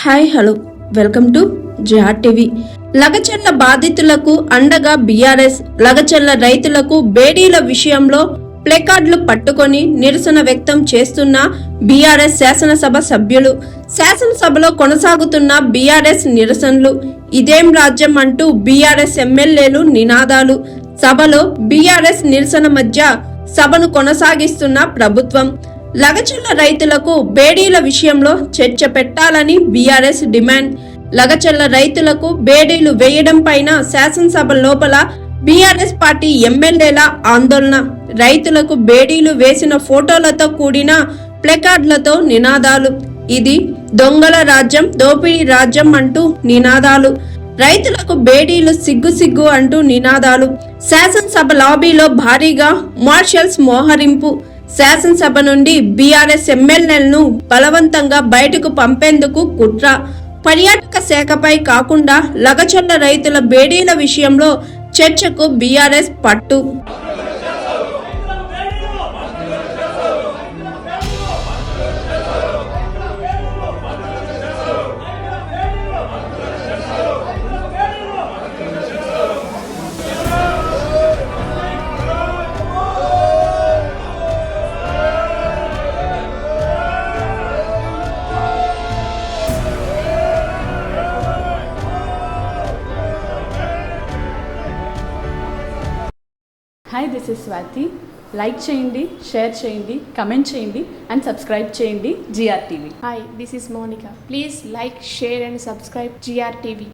Hi hello welcome to GR TV. Lagacharla బాధితులకు అండగా BRS. Lagacharla రైతులకు బేడీల విషయంలో ప్లేకార్డులు పట్టుకొని నిరసన వ్యక్తం చేస్తున్న బీఆర్ఎస్ శాసనసభ సభ్యులు. శాసనసభలో కొనసాగుతున్న బీఆర్ఎస్ నిరసనలు. ఇదేం రాజ్యం అంటూ బీఆర్ఎస్ ఎమ్మెల్యేలు నినాదాలు. సభలో బీఆర్ఎస్ నిరసన మధ్య సభను కొనసాగిస్తున్న ప్రభుత్వం. లగచర్ల రైతులకు బేడీల విషయంలో చర్చ పెట్టాలని బీఆర్ఎస్ డిమాండ్. లగచర్ల రైతులకు బేడీలు వేయడం పైన శాసనసభ లోపల బీఆర్ఎస్ పార్టీ ఎమ్మెల్యేల ఆందోళన. రైతులకు బేడీలు వేసిన ఫోటోలతో కూడిన ప్లెకార్డులతో నినాదాలు. ఇది దొంగల రాజ్యం, దోపిడీ రాజ్యం అంటూ నినాదాలు. రైతులకు బేడీలు సిగ్గు సిగ్గు అంటూ నినాదాలు. శాసనసభ లాబీలో భారీగా మార్షల్స్ మోహరింపు. శాసనసభ నుండి బీఆర్ఎస్ ఎమ్మెల్యేలను బలవంతంగా బయటకు పంపేందుకు కుట్ర. పర్యాటక శాఖపై కాకుండా లగచర్ల రైతుల బేడీల విషయంలో చర్చకు బీఆర్ఎస్ పట్టు. Hi, this is Swathi. Like చేయండి, షేర్ చేయండి, కమెంట్ చేయండి అండ్ సబ్స్క్రైబ్ చేయండి GR TV. Hi, this is Monica. Please like, share and subscribe GR TV.